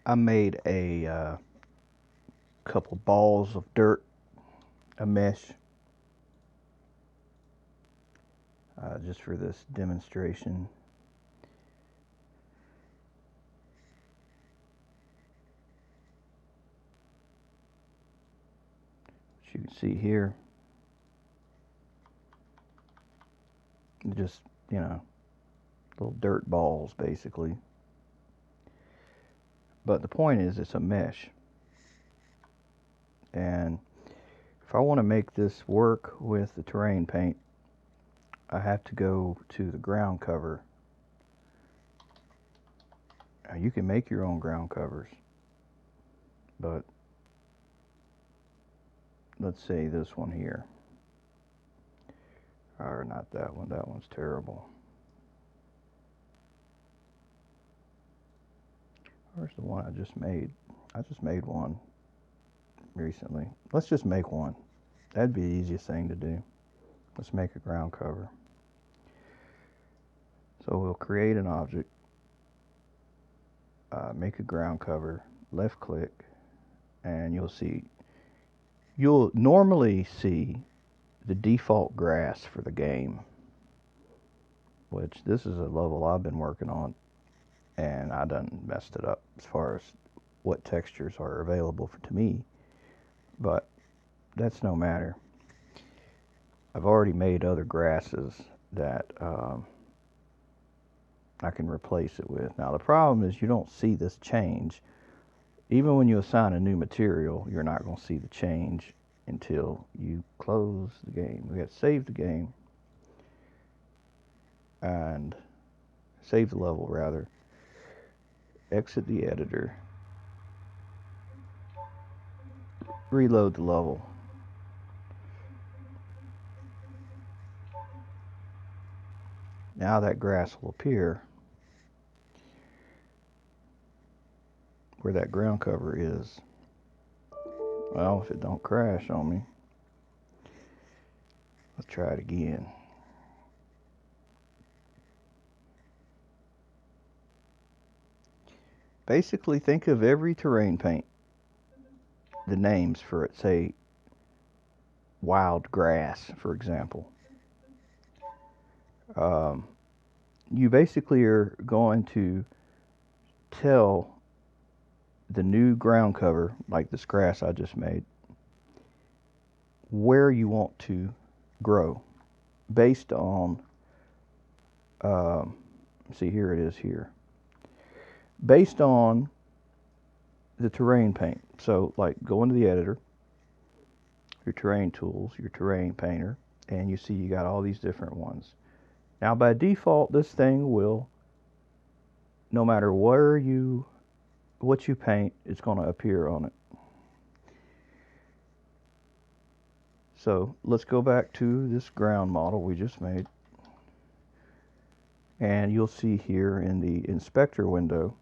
I made a couple balls of dirt, a mesh, just for this demonstration. As you can see here, just, little dirt balls basically. But the point is, it's a mesh. And if I want to make this work with the terrain paint, I have to go to the ground cover. Now, you can make your own ground covers, but let's say this one here. Or not that one, that one's terrible. Where's the one I just made? I just made one recently. Let's just make one. That'd be the easiest thing to do. Let's make a ground cover. So we'll create an object, make a ground cover, left click, and you'll normally see the default grass for the game, which this is a level I've been working on, and I done messed it up as far as what textures are available to me, but that's no matter. I've already made other grasses that I can replace it with. Now the problem is you don't see this change. Even when you assign a new material, you're not going to see the change until you close the game. We got to save the game and save the level rather. Exit the editor. Reload the level. Now that grass will appear where that ground cover is. Well, if it don't crash on me, let's try it again. Basically, think of every terrain paint, the names for it, say wild grass, for example. You basically are going to tell the new ground cover, like this grass I just made, where you want to grow based on, see, here it is here, based on the terrain paint. So like go into the editor, your terrain tools, your terrain painter, and you see you got all these different ones. Now by default, this thing will, no matter what you paint, it's going to appear on it. So let's go back to this ground model we just made, and you'll see here in the inspector window,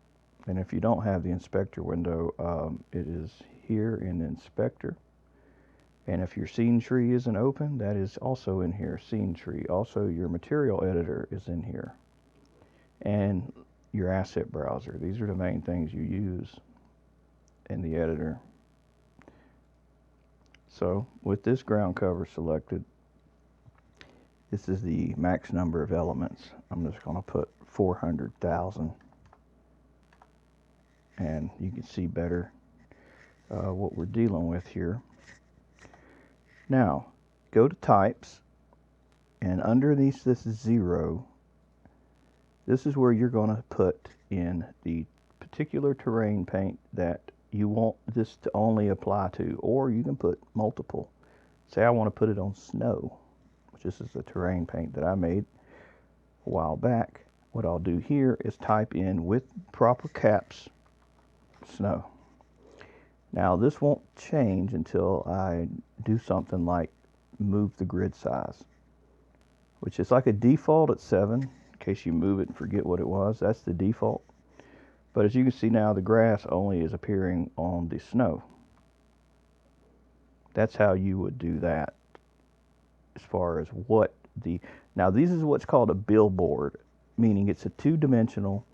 and if you don't have the inspector window, it is here in inspector. And if your scene tree isn't open, that is also in here, scene tree. Also, your material editor is in here, and your asset browser. These are the main things you use in the editor. So with this ground cover selected, this is the max number of elements. I'm just going to put 400,000, and you can see better what we're dealing with here. Now go to types, and underneath this 0, this is where you're going to put in the particular terrain paint that you want this to only apply to, or you can put multiple. Say I want to put it on snow, which this is the terrain paint that I made a while back. What I'll do here is type in with proper caps snow. Now this won't change until I do something like move the grid size, which is like a default at 7. In case you move it and forget what it was, that's the default. But as you can see now, the grass only is appearing on the snow. That's how you would do that as far as what the... Now this is what's called a billboard, meaning it's a 2-dimensional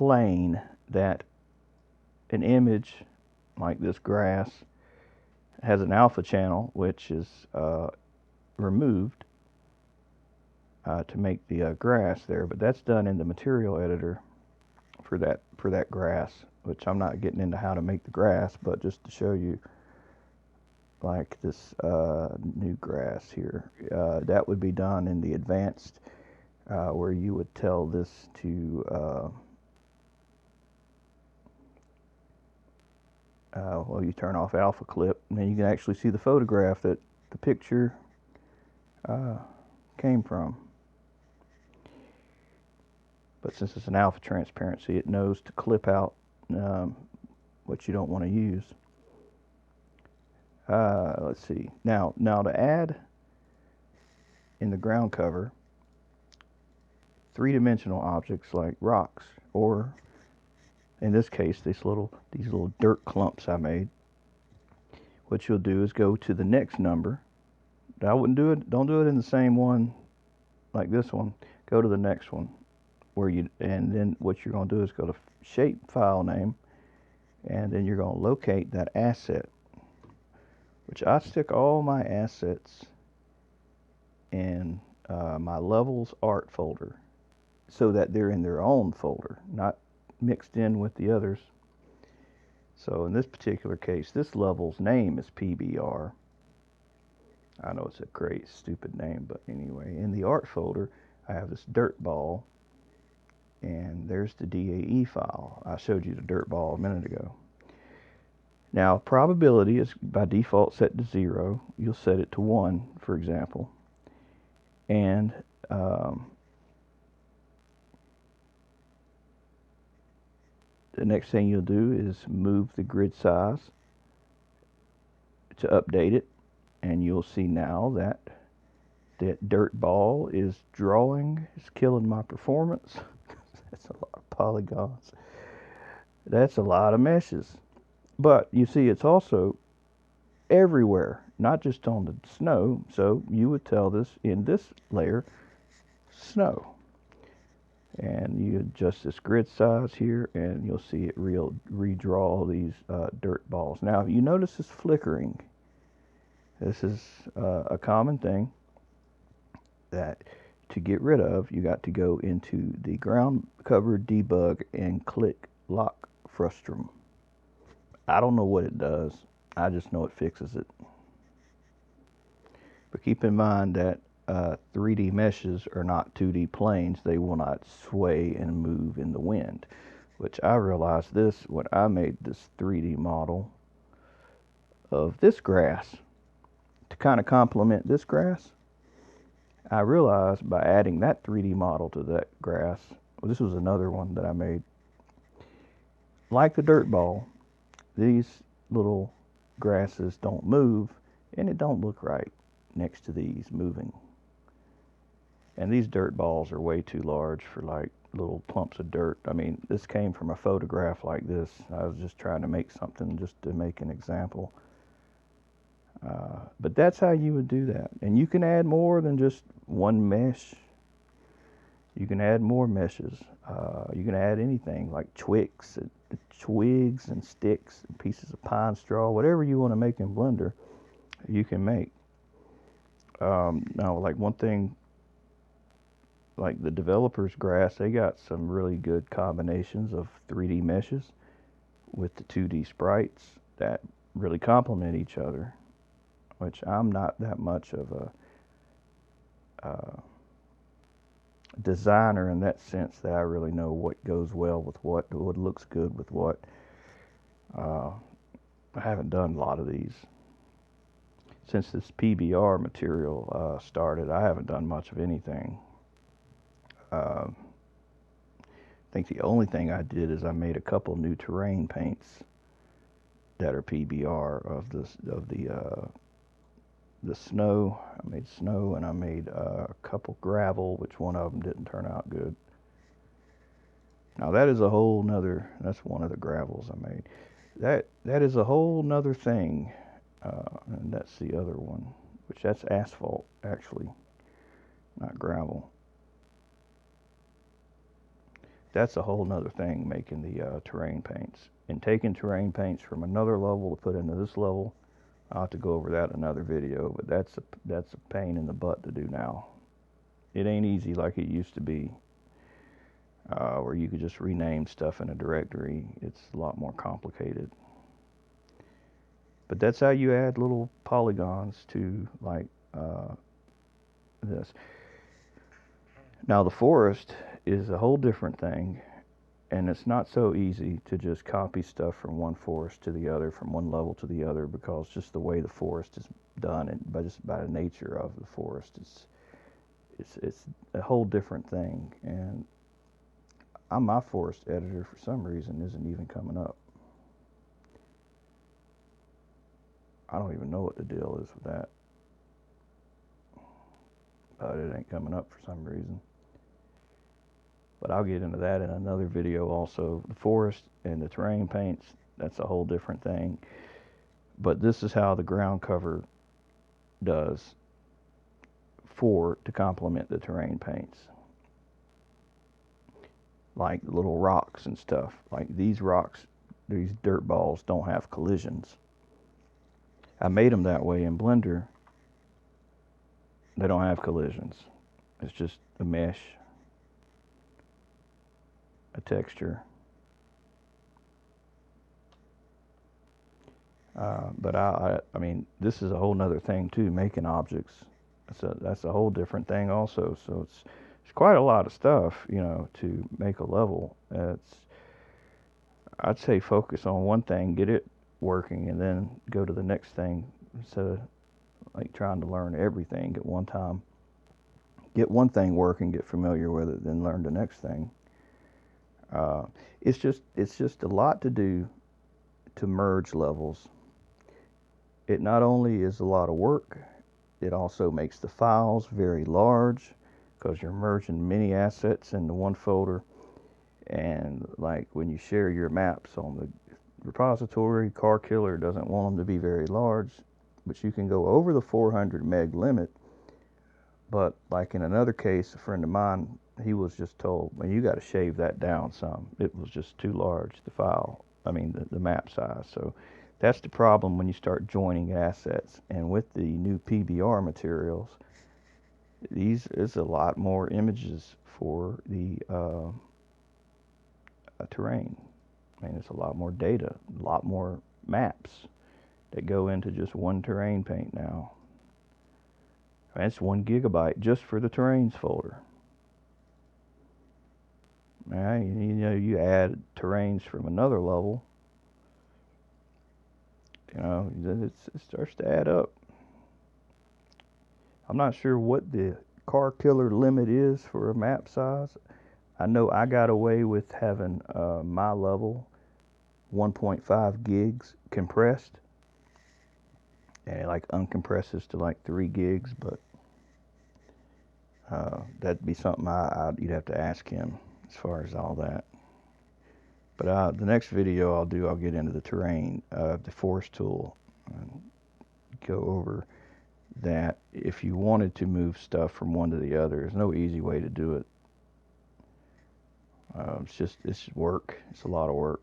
plane that an image like this grass has an alpha channel, which is removed to make the grass there, but that's done in the material editor for that grass, which I'm not getting into how to make the grass, but just to show you, like this new grass here, that would be done in the advanced, where you would tell this to well, you turn off alpha clip, and then you can actually see the photograph that the picture came from. But since it's an alpha transparency, it knows to clip out what you don't want to use. Let's see. Now to add in the ground cover three-dimensional objects like rocks, or in this case these little dirt clumps I made, what you'll do is go to the next number. I wouldn't do it. Don't do it in the same one like this one. Go to the next one, and then what you're going to do is go to shape file name, and then you're going to locate that asset, which I stick all my assets in my levels art folder, so that they're in their own folder, not mixed in with the others. So in this particular case, this level's name is PBR. I know it's a great stupid name, but anyway, in the art folder I have this dirt ball, and there's the DAE file. I showed you the dirt ball a minute ago. Now probability is by default set to 0. You'll set it to 1, for example, and the next thing you'll do is move the grid size to update it, and you'll see now that that dirt ball is drawing. It's killing my performance. That's a lot of polygons. That's a lot of meshes. But you see, it's also everywhere, not just on the snow. So you would tell this in this layer, snow. And you adjust this grid size here, and you'll see it redraw these dirt balls. Now, you notice this flickering. This is a common thing that to get rid of, you got to go into the ground cover debug and click lock frustrum. I don't know what it does. I just know it fixes it. But keep in mind that 3D meshes are not 2D planes. They will not sway and move in the wind, which I realized this when I made this 3D model of this grass to kind of complement this grass. I realized by adding that 3D model to that grass, well, this was another one that I made, like the dirt ball, these little grasses don't move, and it don't look right next to these moving. And these dirt balls are way too large for like little clumps of dirt. I mean, this came from a photograph like this. I was just trying to make something just to make an example. But that's how you would do that. And you can add more than just one mesh. You can add more meshes. You can add anything like twigs and sticks and pieces of pine straw, whatever you want to make in Blender, you can make. Now, like one thing, like the developer's grass, they got some really good combinations of 3D meshes with the 2D sprites that really complement each other, which I'm not that much of a designer in that sense that I really know what goes well with what looks good with what. I haven't done a lot of these. Since this PBR material started, I haven't done much of anything. I think the only thing I did is I made a couple new terrain paints that are PBR of the snow. I made snow, and I made a couple gravel, which one of them didn't turn out good. Now that is a whole nother, that's one of the gravels I made. That is a whole nother thing, and that's the other one, which that's asphalt actually, not gravel. That's a whole nother thing, making the terrain paints. And taking terrain paints from another level to put into this level, I'll have to go over that in another video, but that's a pain in the butt to do now. It ain't easy like it used to be, where you could just rename stuff in a directory. It's a lot more complicated. But that's how you add little polygons to, like, this. Now the forest is a whole different thing, and it's not so easy to just copy stuff from one forest to the other, from one level to the other, because just the way the forest is done, and just by the nature of the forest, it's a whole different thing. And my forest editor, for some reason, isn't even coming up. I don't even know what the deal is with that, but it ain't coming up for some reason. But I'll get into that in another video also. The forest and the terrain paints, that's a whole different thing. But this is how the ground cover does to complement the terrain paints. Like little rocks and stuff. Like these rocks, these dirt balls don't have collisions. I made them that way in Blender. They don't have collisions. It's just a mesh, a texture. But I mean, this is a whole nother thing too, making objects. That's a whole different thing also. So it's quite a lot of stuff, you know, to make a level. I'd say focus on one thing, get it working, and then go to the next thing, instead of like trying to learn everything at one time. Get one thing working, get familiar with it, then learn the next thing. It's just a lot to do to merge levels. It not only is a lot of work, it also makes the files very large, because you're merging many assets into one folder. And like when you share your maps on the repository, Car Killer doesn't want them to be very large, but you can go over the 400 meg limit. But like in another case, a friend of mine, he was just told, well, you got to shave that down some. It was just too large, the file, I mean the map size. So that's the problem when you start joining assets. And with the new PBR materials, these is a lot more images for the terrain. I mean, it's a lot more data, a lot more maps that go into just one terrain paint now. That's 1 gigabyte just for the terrains folder. Now, you know, you add terrains from another level, you know, it starts to add up. I'm not sure what the Car Killer limit is for a map size. I know I got away with having my level 1.5 gigs compressed, and it like uncompresses to like 3 gigs, but that'd be something you'd have to ask him as far as all that. But the next video I'll get into the terrain, the forest tool, and go over that. If you wanted to move stuff from one to the other, there's no easy way to do it. It's work. It's a lot of work.